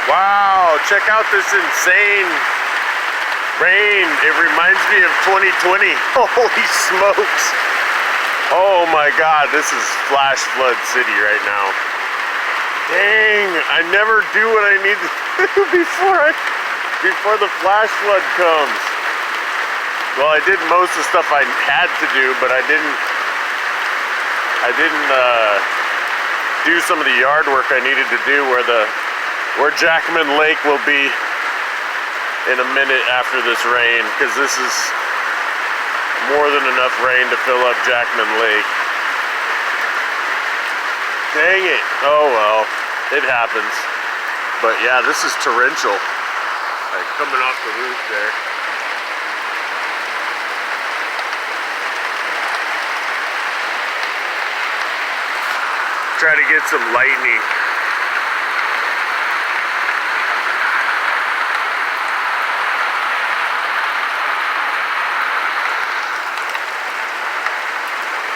Wow, check out this insane rain. It reminds me of 2020. Holy smokes. Oh my God, this is flash flood city right now. Dang, I never do what I need to do before the flash flood comes. Well, I did most of the stuff I had to do, but I didn't do some of the yard work I needed to do where Jackman Lake will be in a minute after this rain, because this is more than enough rain to fill up Jackman Lake. Dang it. Oh well, it happens. But yeah, this is torrential. Like coming off the roof there. Try to get some lightning.